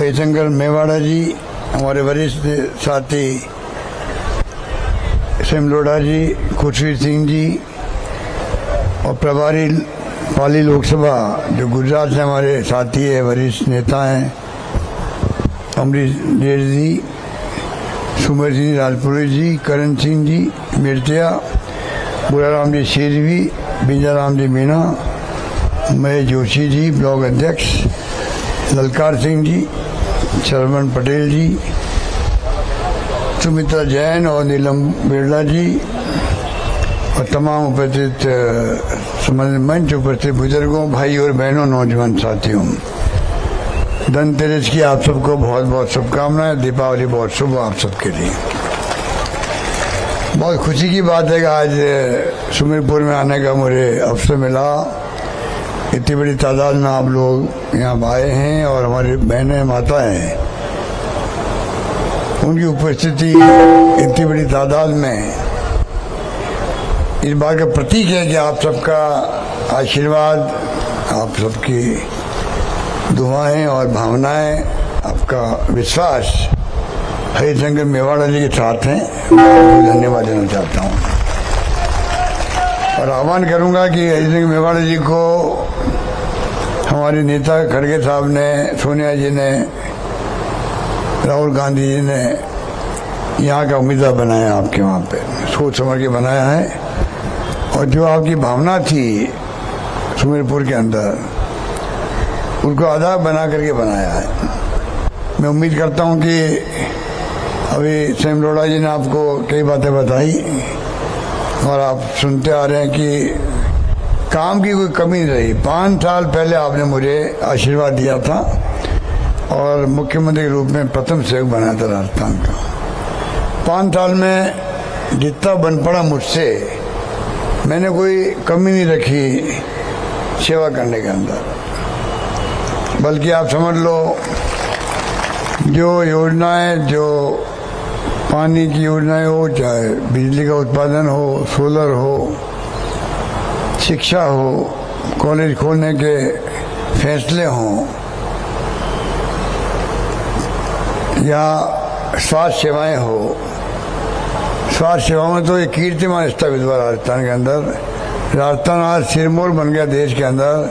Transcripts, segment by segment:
हरिशंकर मेवाड़ा जी, हमारे वरिष्ठ साथी सिमलोड़ा जी, खुशवीर सिंह जी और प्रभारी पाली लोकसभा जो गुजरात से हमारे साथी है, वरिष्ठ नेता हैं, अमरीश डेर जी, सुमर सिंह राजपुरी जी, करण सिंह जी मिर्तिया, बुराराम जी शेरवी, बिंजाराम जी मीणा, महेश जोशी जी ब्लॉक अध्यक्ष, ललकार सिंह जी, शरवण पटेल जी, सुमित्रा जैन और नीलम बिरला जी और तमाम उपस्थित मंच उपस्थित बुजुर्गों, भाई और बहनों, नौजवान साथियों, धनतेरस की आप सबको बहुत बहुत शुभकामनाएं। दीपावली बहुत शुभ आप सबके लिए। बहुत खुशी की बात है कि आज सुमेरपुर में आने का मुझे अवसर मिला। इतनी बड़ी तादाद में आप लोग यहाँ आए हैं और हमारी बहनें माताएं, उनकी उपस्थिति इतनी बड़ी तादाद में इस बात का प्रतीक है कि आप सबका आशीर्वाद, आप सबकी दुआएं और भावनाएं, आपका विश्वास हरिशंकर मेवाड़ा जी के साथ हैं। मैं धन्यवाद देना चाहता हूं और आह्वान करूंगा कि हरिशंकर मेवाड़ा जी को हमारे नेता खड़गे साहब ने, सोनिया जी ने, राहुल गांधी जी ने यहाँ का उम्मीदवार बनाया, आपके वहाँ पे सोच समझ के बनाया है और जो आपकी भावना थी सुमेरपुर के अंदर, उनको आधार बना करके बनाया है। मैं उम्मीद करता हूँ कि अभी सिमलोड़ा जी ने आपको कई बातें बताई और आप सुनते आ रहे हैं कि काम की कोई कमी नहीं रही। 5 साल पहले आपने मुझे आशीर्वाद दिया था और मुख्यमंत्री के रूप में प्रथम सेवक बनाया था राजस्थान का। 5 साल में जितना बन पड़ा मुझसे, मैंने कोई कमी नहीं रखी सेवा करने के अंदर, बल्कि आप समझ लो जो योजनाएं, जो पानी की योजनाएं हो, चाहे बिजली का उत्पादन हो, सोलर हो, शिक्षा हो, कॉलेज खोलने के फैसले हों या स्वास्थ्य सेवाएं हो, स्वास्थ्य सेवाओं में तो एक कीर्तिमान स्थापित हुआ राजस्थान के अंदर। राजस्थान आज सिरमौर बन गया देश के अंदर,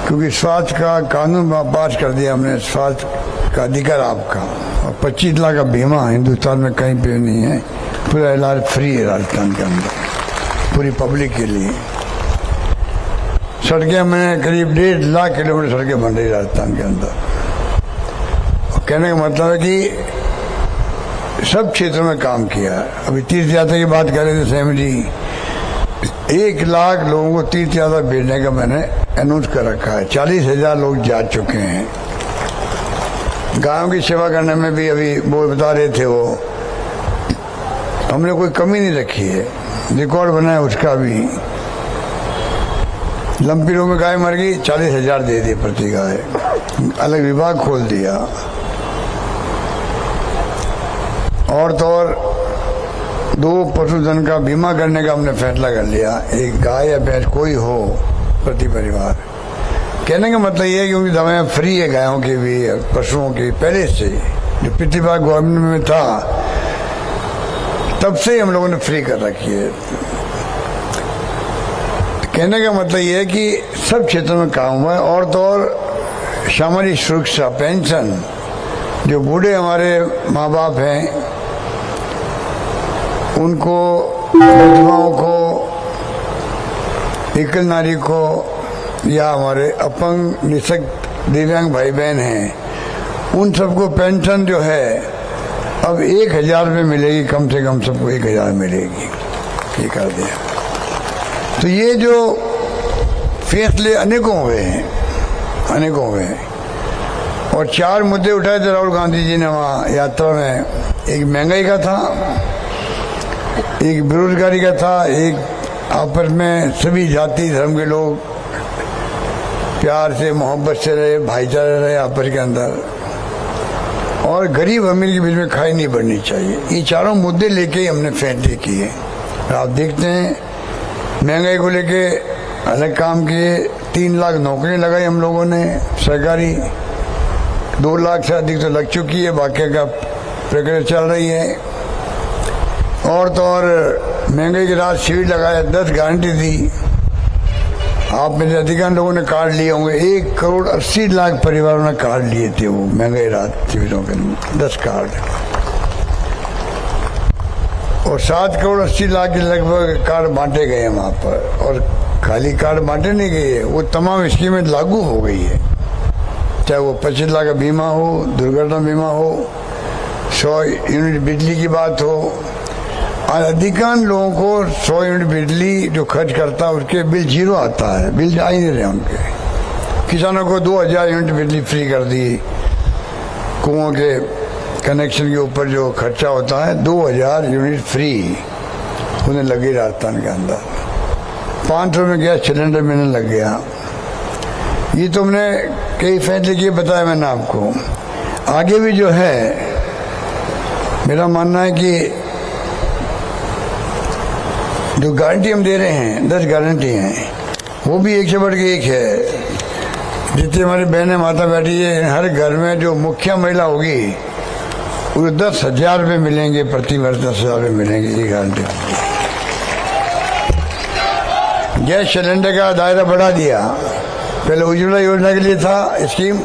क्योंकि स्वास्थ्य का कानून पास कर दिया हमने, स्वास्थ्य का अधिकार आपका, और 25 लाख का बीमा हिंदुस्तान में कहीं पे नहीं है, पूरा इलाज फ्री है राजस्थान के अंदर पूरी पब्लिक के लिए। सड़कें में करीब 1.5 लाख किलोमीटर सड़कें बन रही राजस्थान के अंदर। और कहने का मतलब है कि सब क्षेत्रों में काम किया है। अभी तीर्थ यात्रा की बात कर रहे थे सैम जी, 1 लाख लोगों को तीर्थ यात्रा भेजने का मैंने अनाउंस कर रखा है। 40,000 लोग जा चुके हैं। गायों की सेवा करने में भी अभी वो बता रहे थे, वो हमने कोई कमी नहीं रखी है, रिकॉर्ड बनाया उसका भी। लंपी रोग में गाय मर गई, 40,000 दे दिए प्रति गाय, अलग विभाग खोल दिया। और तो और 2 पशुधन का बीमा करने का हमने फैसला कर लिया, एक गाय या भैंस कोई हो प्रति परिवार। कहने का मतलब ये है कि उनकी दवाएं फ्री है, गायों की भी, पशुओं की, पहले से जो पिछली बार गवर्नमेंट में था तब से हम लोगों ने फ्री कर रखी है। कहने का मतलब ये है कि सब क्षेत्रों में काम हुआ है। और तो और सामाजिक सुरक्षा पेंशन, जो बूढ़े हमारे माँ बाप हैं उनको, विधवाओं को, एकल नारी को, या हमारे अपंग निःशक्त दिव्यांग भाई बहन हैं, उन सबको पेंशन जो है अब 1,000 रुपये मिलेगी, कम से कम सबको 1,000 मिलेगी, ये कर दिया। तो ये जो फैसले अनेकों हुए हैं, अनेकों हुए हैं। और 4 मुद्दे उठाए थे राहुल गांधी जी ने वहाँ यात्रा में। एक महंगाई का था, एक बेरोजगारी का था, एक आपस में सभी जाति धर्म के लोग प्यार से, मोहब्बत से रहे, भाईचारा रहे आपस के अंदर, और गरीब अमीर के बीच में खाई नहीं बढ़नी चाहिए। ये चारों मुद्दे लेके ही हमने फैसले किए। आप देखते हैं महंगाई को लेके अलग काम किए, 3 लाख नौकरी लगाई हम लोगों ने सरकारी, 2 लाख से अधिक तो लग चुकी है, बाकी का प्रक्रिया चल रही है। और तो और महंगाई के रात शिविर लगाया, 10 गारंटी थी। आप में से अधिकांश लोगों ने कार्ड लिए होंगे। 1,80,00,000 परिवारों ने कार्ड लिए थे वो महंगाई रात शिविरों के 10 कार्ड, और 7,80,00,000 के लगभग कार्ड बांटे गए हैं वहाँ पर। और खाली कार्ड बांटे नहीं गए, वो तमाम स्कीमें लागू हो गई है, चाहे वो 25 लाख का बीमा हो, दुर्घटना बीमा हो, 100 यूनिट बिजली की बात हो। अधिकांश लोगों को 100 यूनिट बिजली जो खर्च करता है उसके बिल 0 आता है, बिल आ ही नहीं रहे उनके। किसानों को 2,000 यूनिट बिजली फ्री कर दी, कुओं के कनेक्शन के ऊपर जो खर्चा होता है 2,000 यूनिट फ्री उन्हें लगी राजस्थान के अंदर। 500 में गैस सिलेंडर मिलने लग गया। ये तुमने कई फैसले किए, बताया मैंने आपको। आगे भी जो है मेरा मानना है कि जो गारंटी हम दे रहे हैं, 10 गारंटी हैं, वो भी एक से बढ़ के एक है। जितनी हमारी बहनें माता बैठी है, हर घर में जो मुखिया महिला होगी उसे 10,000 रुपये मिलेंगे प्रति वर्ष, 10,000 रुपये मिलेंगे, ये गारंटी। गैस सिलेंडर का दायरा बढ़ा दिया, पहले उज्ज्वला योजना के लिए था स्कीम,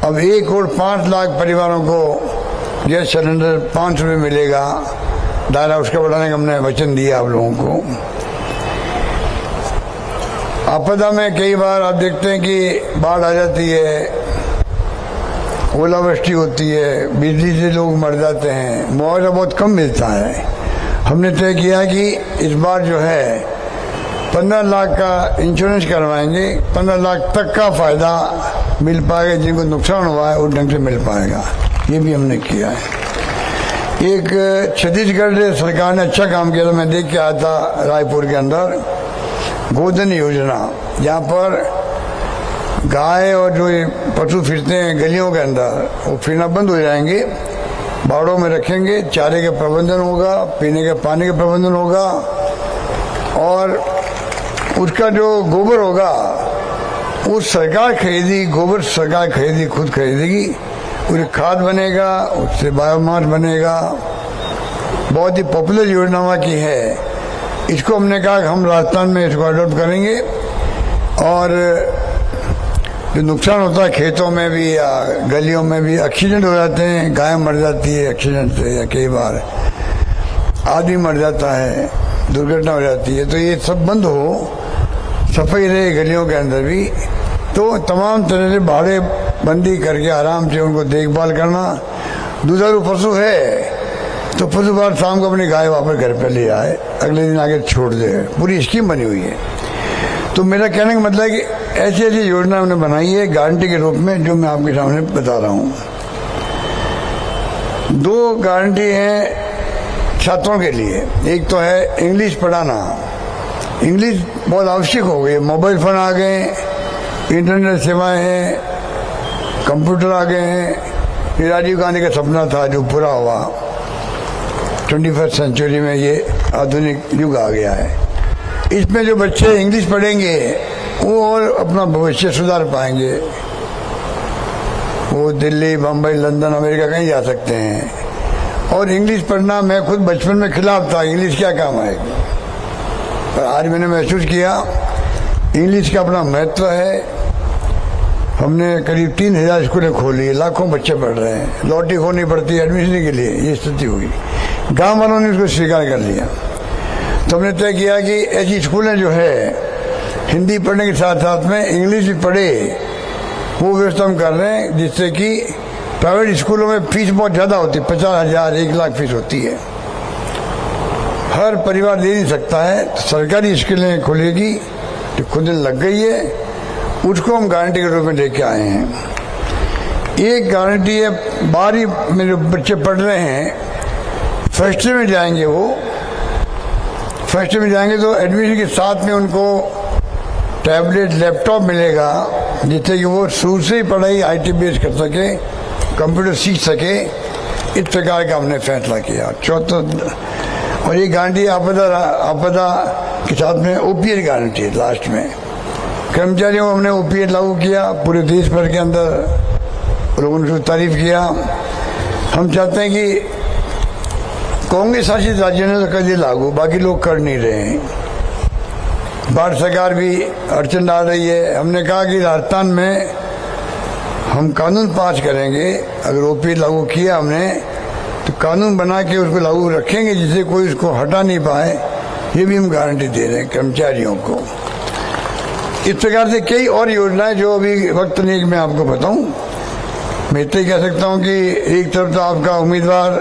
अब 1,05,00,000 परिवारों को गैस सिलेंडर 500 रुपये मिलेगा। दायरा उसका बढ़ाने का हमने वचन दिया आप लोगों को। आपदा में कई बार आप देखते हैं कि बाढ़ आ जाती है, ओलावृष्टि होती है, बिजली से लोग मर जाते हैं, मुआवजा बहुत कम मिलता है। हमने तय किया कि इस बार जो है 15 लाख का इंश्योरेंस करवाएंगे, 15 लाख तक का फायदा मिल पाएगा, जिनको नुकसान हुआ है उस ढंग से मिल पाएगा। ये भी हमने किया है। एक छत्तीसगढ़ सरकार ने अच्छा काम किया था, मैं देख के आया था रायपुर के अंदर, गोधन योजना, जहाँ पर गाय और जो पशु फिरते हैं गलियों के अंदर, वो फिरना बंद हो जाएंगे, बाड़ों में रखेंगे, चारे का प्रबंधन होगा, पीने के पानी का प्रबंधन होगा, और उसका जो गोबर होगा वो सरकार खरीदेगी, गोबर सरकार खरीदेगी, खुद खरीदेगी, उससे खाद बनेगा, उससे बायोमास बनेगा। बहुत ही पॉपुलर योजना वहाँ की है। इसको हमने कहा कि हम राजस्थान में इसको अडॉप्ट करेंगे, और जो नुकसान होता है खेतों में भी या गलियों में भी, एक्सीडेंट हो जाते हैं, गाय मर जाती है एक्सीडेंट से, या कई बार आदमी मर जाता है, दुर्घटना हो जाती है, तो ये सब बंद हो, सफाई रहे गलियों के अंदर भी, तो तमाम तरह से भाड़े बंदी करके आराम से उनको देखभाल करना। दुधारू पशु है तो पशु बार शाम को अपनी गाय वापस घर पे ले आए, अगले दिन आगे छोड़ दे, पूरी स्कीम बनी हुई है। तो मेरा कहने का मतलब है कि ऐसी ऐसी योजना हमने बनाई है गारंटी के रूप में, जो मैं आपके सामने बता रहा हूँ। 2 गारंटी है छात्रों के लिए। एक तो है इंग्लिश पढ़ाना, इंग्लिश बहुत आवश्यक हो गई, मोबाइल फोन आ गए, इंटरनेट सेवाएं हैं, कंप्यूटर आ गए हैं। ये राजीव गांधी का सपना था जो पूरा हुआ, 21st सेंचुरी में ये आधुनिक युग आ गया है। इसमें जो बच्चे इंग्लिश पढ़ेंगे वो और अपना भविष्य सुधार पाएंगे, वो दिल्ली, बम्बई, लंदन, अमेरिका कहीं जा सकते हैं। और इंग्लिश पढ़ना, मैं खुद बचपन में खिलाफ था, इंग्लिश क्या काम आएगी, पर आज मैंने महसूस किया इंग्लिश का अपना महत्व है। हमने करीब 3,000 स्कूलें खोली, लाखों बच्चे पढ़ रहे हैं, लौटी खोनी पड़ती है एडमिशन के लिए, ये स्थिति हुई। गांव वालों ने इसको स्वीकार कर लिया। तो हमने तय किया कि ऐसी स्कूलें जो है हिंदी पढ़ने के साथ साथ में इंग्लिश भी पढ़े, वो व्यवस्था हम कर रहे हैं, जिससे कि प्राइवेट स्कूलों में फीस बहुत ज़्यादा होती है, 50,000 1 लाख फीस होती है, हर परिवार दे नहीं सकता है। तो सरकारी स्कूलें खुलेगी, जो खुद लग गई है, उसको हम गारंटी के रूप में लेके आए हैं। एक गारंटी है, 12वीं में जो बच्चे पढ़ रहे हैं, फर्स्ट ईयर में जाएंगे, वो फर्स्ट ईयर में जाएंगे तो एडमिशन के साथ में उनको टैबलेट, लैपटॉप मिलेगा, जिससे कि वो शुरू से ही पढ़ाई IT बेस कर सके, कंप्यूटर सीख सके। इस प्रकार का हमने फैसला किया। और ये गारंटी आपदा के साथ में OPS गारंटी है। लास्ट में कर्मचारियों को हमने OPS लागू किया पूरे देश भर के अंदर, लोगों ने उसकी तारीफ किया। हम चाहते हैं कि कांग्रेस शासित राज्यों ने तो कर दिया लागू, बाकी लोग कर नहीं रहे हैं। भारत सरकार भी अड़चन डाल रही है। हमने कहा कि राजस्थान में हम कानून पास करेंगे, अगर ओपी लागू किया हमने तो कानून बना के उसको लागू रखेंगे जिससे कोई उसको हटा नहीं पाए, ये भी हम गारंटी दे रहे हैं कर्मचारियों को। इस प्रकार से कई और योजनाएं जो अभी वक्त नहीं मैं आपको बताऊं। मैं इतना ही कह सकता हूं कि एक तरफ तो आपका उम्मीदवार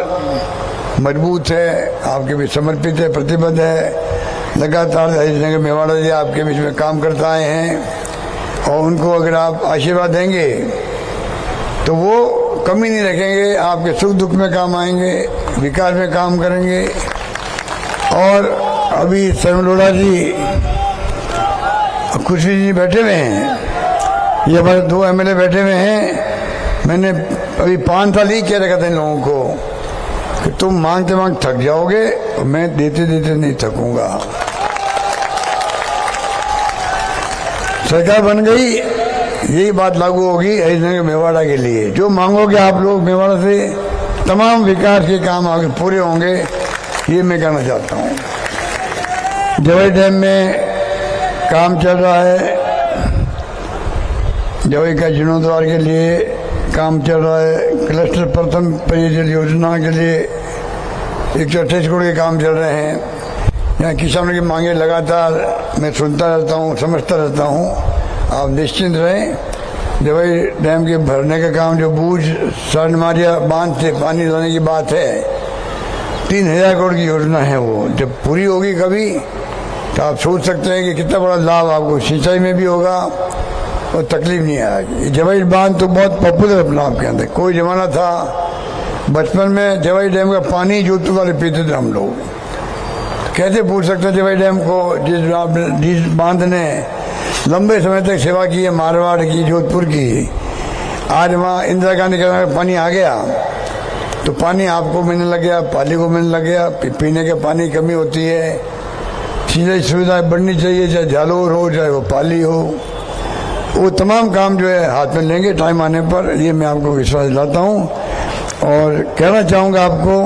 मजबूत है, आपके बीच समर्पित है, प्रतिबद्ध है, लगातार हरीश मेवाड़ा जी आपके बीच में काम करता आए हैं और उनको अगर आप आशीर्वाद देंगे तो वो कमी नहीं रखेंगे, आपके सुख दुख में काम आएंगे, विकास में काम करेंगे। और अभी सरमलोड़ा जी, खुशी जी बैठे हुए हैं, ये हमारे 2 एमएलए बैठे हुए हैं। मैंने अभी 5 साल ही कह रखा था इन लोगों को कि तुम मांगते मांग थक जाओगे और मैं देते देते नहीं थकूंगा। सरकार बन गई, यही बात लागू होगी हरीशनगर मेवाड़ा के लिए। जो मांगोगे आप लोग मेवाड़ा से, तमाम विकास के काम आगे पूरे होंगे, ये मैं कहना चाहता हूँ। जवाई डैम में काम चल रहा है, जवाई का जीर्णोद्धार के लिए काम चल रहा है। क्लस्टर प्रथम पेयजल योजना के लिए 128 करोड़ के काम चल रहे हैं। यहाँ किसानों की मांगे लगातार मैं सुनता रहता हूँ, समझता रहता हूँ। आप निश्चिंत रहें, जवाई डैम के भरने का काम, जो बूझ सरनमारिया बांध से पानी लाने की बात है, 3000 करोड़ की योजना है। वो जब पूरी होगी कभी तो आप सोच सकते हैं कि कितना बड़ा लाभ आपको सिंचाई में भी होगा और तकलीफ नहीं आएगी। जवाई बांध तो बहुत पॉपुलर अपना आपके अंदर। कोई जमाना था बचपन में जवाई डैम का पानी जोधपुर वाले पीते थे हम लोग। कैसे पूछ सकते जवाई डैम को, जिस बांध ने लंबे समय तक सेवा की है मारवाड़ की, जोधपुर की, आज वहाँ इंदिरा गांधी का पानी आ गया तो पानी आपको मिलने लग गया, पाली को मिलने लग गया। पीने के पानी की कमी होती है, सिंचाई सुविधाएं बढ़नी चाहिए, चाहे जालोर हो चाहे वो पाली हो। वो तमाम काम जो है हाथ में लेंगे टाइम आने पर, ये मैं आपको विश्वास दिलाता हूँ। और कहना चाहूँगा आपको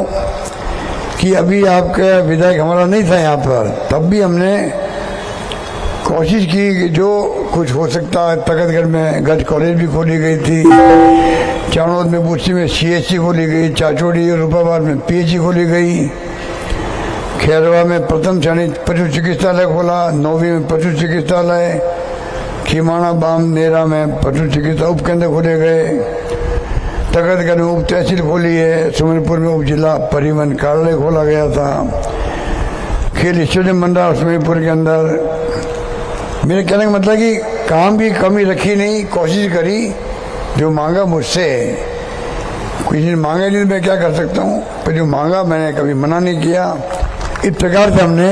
कि अभी आपका विधायक हमारा नहीं था यहाँ पर, तब भी हमने कोशिश की कि जो कुछ हो सकता है। तखतगढ़ में गज कॉलेज भी खोली गई थी, चाणोद में बूसी में CHC खोली गई, चाचोड़ी और रूपाबाद में PHC खोली गई, खैरवा में प्रथम श्रेणी पशु चिकित्सालय खोला, नौवीं में पशु चिकित्सालय, खीमाणा बामनेरा में पशु चिकित्सा उप केंद्र खोले गए, तखतगढ़ में उप तहसील खोली है, सुमेरपुर में उप जिला परिवहन कार्यालय खोला गया था, खेल स्टेडियम बन रहा सुमेरपुर के अंदर। मेरे कहने का मतलब कि काम की कमी रखी नहीं, कोशिश करी। जो मांगा मुझसे, किसी ने मांगा नहीं, मैं क्या कर सकता हूँ, पर जो मांगा मैंने कभी मना नहीं किया। इस प्रकार से हमने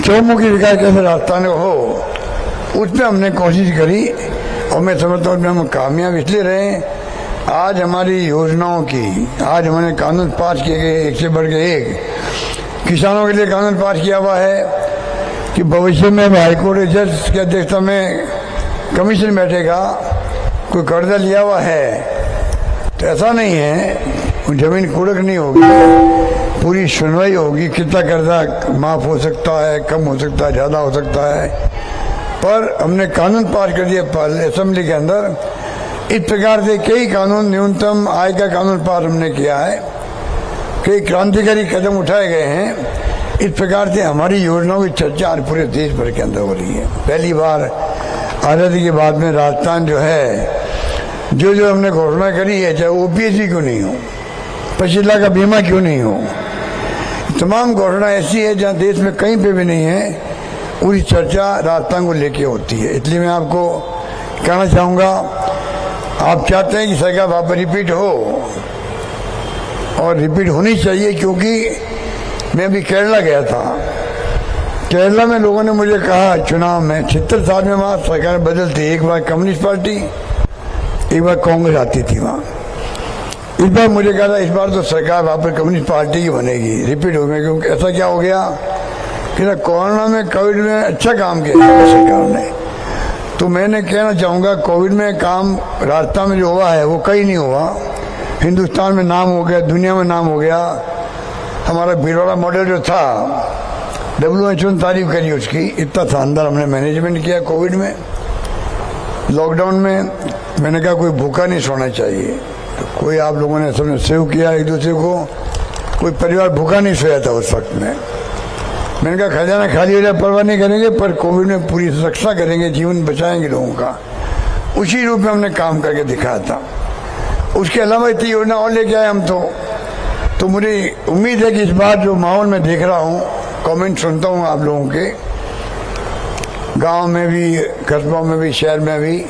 चौमुखी विकास कैसे राजस्थान हो, उसमें हमने कोशिश करी और मैं समझता हूँ हम कामयाब इसलिए रहे। आज हमारी योजनाओं की, आज हमने कानून पास किए गए, एक से बढ़ के एक। किसानों के लिए कानून पास किया हुआ है कि भविष्य में हाईकोर्ट जज की अध्यक्षता में कमीशन बैठेगा। कोई कर्जा लिया हुआ है तो ऐसा नहीं है जमीन कुड़क नहीं होगी, पूरी सुनवाई होगी। कितना कर्जा माफ हो सकता है, कम हो सकता है, ज्यादा हो सकता है, पर हमने कानून पास कर दिया असेंबली के अंदर। इस प्रकार से कई कानून, न्यूनतम आय का कानून पास हमने किया है, कई क्रांतिकारी कदम उठाए गए हैं। इस प्रकार से हमारी योजनाओं की चर्चा आज पूरे देश भर के अंदर हो रही है। पहली बार आज़ादी के बाद में राजस्थान जो है, जो हमने घोषणा करी है, चाहे OPSC क्यों नहीं हो, पशीला का बीमा क्यों नहीं हो, तमाम घोषणा ऐसी है जहाँ देश में कहीं पे भी नहीं है, पूरी चर्चा राजस्थान को लेके होती है। इसलिए मैं आपको कहना चाहूँगा, आप चाहते हैं कि सरकार वापस रिपीट हो, और रिपीट होनी चाहिए, क्योंकि मैं अभी केरला गया था। केरला में लोगों ने मुझे कहा चुनाव में 76 साल में वहाँ सरकार बदलती, एक बार कम्युनिस्ट पार्टी, एक बार कांग्रेस आती थी वहाँ। इस बार मुझे कहा था इस बार तो सरकार वापस कम्युनिस्ट पार्टी की बनेगी, रिपीट हो गया। क्योंकि ऐसा क्या हो गया कि ना कोरोना में, कोविड में अच्छा काम किया सरकार ने। तो मैंने कहना चाहूँगा, कोविड में काम राजस्थान में जो हुआ है वो कहीं नहीं हुआ। हिंदुस्तान में नाम हो गया, दुनिया में नाम हो गया। हमारा भीलवाड़ा मॉडल जो था, WHO ने तारीफ करी उसकी, इतना शानदार हमने मैनेजमेंट किया। कोविड में, लॉकडाउन में मैंने कहा कोई भूखा नहीं सोना चाहिए, तो कोई आप लोगों ने सबने सेव किया एक दूसरे को, कोई परिवार भूखा नहीं सोया था उस वक्त में। मैंने कहा खजाना खाली हो जाए परवाह नहीं करेंगे, पर कोविड में पूरी रक्षा करेंगे, जीवन बचाएंगे लोगों का। उसी रूप में हमने काम करके दिखाया था। उसके अलावा इतनी योजना और लेके आए हम तो मुझे उम्मीद है कि इस बार जो माहौल में देख रहा हूँ, कमेंट सुनता हूँ आप लोगों के, गांव में भी, कस्बों में भी, शहर में भी,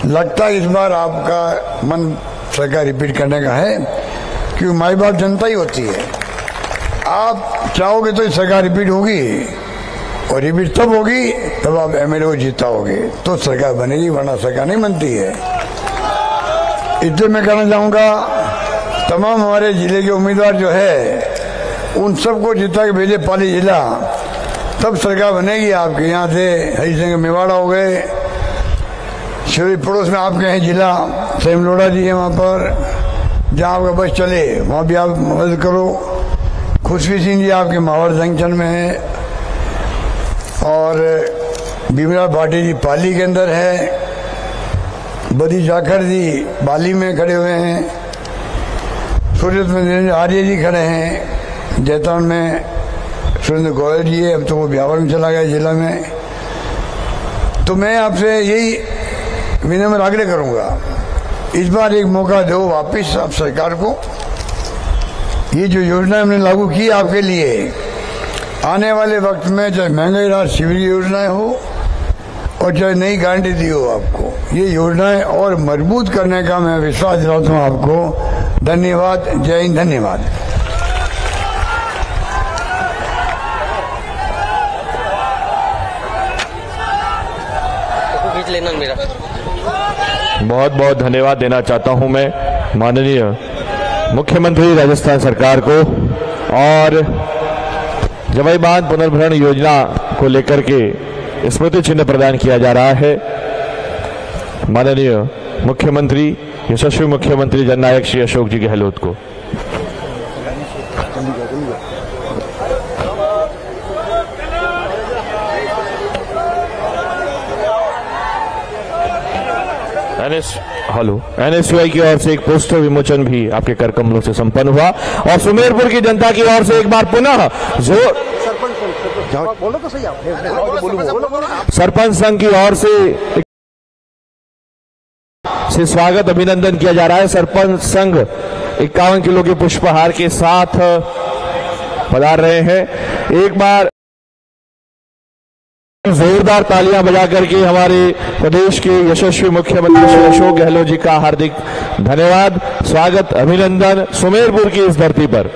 लगता है इस बार आपका मन सरकार रिपीट करने का है, क्योंकि माई बाप जनता ही होती है। आप चाहोगे तो सरकार रिपीट होगी, और रिपीट तब होगी तब आप MLA को जीताओगे तो सरकार बनेगी, वरना सरकार नहीं बनती है। इसलिए मैं कहना चाहूँगा तमाम हमारे जिले के उम्मीदवार जो है उन सबको जिता के भेजे पाली जिला, तब सरकार बनेगी आपके। यहाँ से हरी सिंह मेवाड़ा हो गए, शिवरी पड़ोस में आपके हैं जिला, सेमलोड़ा जी है वहाँ पर, जहाँ आपका बस चले वहाँ भी आप मदद करो। खुशबी सिंह जी आपके माहौर जंक्शन में है, और भीमराव भाटी जी पाली के अंदर है, बदी जाखड़ जी बाली में खड़े हुए हैं, सूरत में आर्य जी खड़े हैं, जैतौन में सुरेंद्र गोयल जी है, अब तो वो ब्यावर में चला गया जिला में। तो मैं आपसे यही विनम्र आग्रह करूंगा, इस बार एक मौका दो वापस आप सरकार को। ये जो योजना हमने लागू की आपके लिए, आने वाले वक्त में चाहे महंगाई राहत शिविर योजनाएं हो और चाहे नई गारंटी दी हो आपको, ये योजनाएं और मजबूत करने का मैं विश्वास दिलाता हूँ आपको। धन्यवाद। जय हिंद। धन्यवाद। बहुत बहुत धन्यवाद देना चाहता हूं मैं माननीय मुख्यमंत्री राजस्थान सरकार को, और जवाई बांध पुनर्भरण योजना को लेकर के स्मृति चिन्ह प्रदान किया जा रहा है। माननीय मुख्यमंत्री, यशस्वी मुख्यमंत्री जननायक श्री अशोक जी गहलोत को। NSUI की ओर से एक पोस्टर विमोचन भी आपके कर कमलों से संपन्न हुआ, और सुमेरपुर की जनता की ओर से एक बार पुनः जोर सरपंच संघ की ओर से स्वागत अभिनंदन किया जा रहा है। सरपंच संघ 51 किलो के पुष्पहार के साथ पधार रहे हैं। एक बार जोरदार तालियां बजा करके हमारे प्रदेश के यशस्वी मुख्यमंत्री श्री अशोक गहलोत जी का हार्दिक धन्यवाद, स्वागत, अभिनंदन सुमेरपुर की इस धरती पर।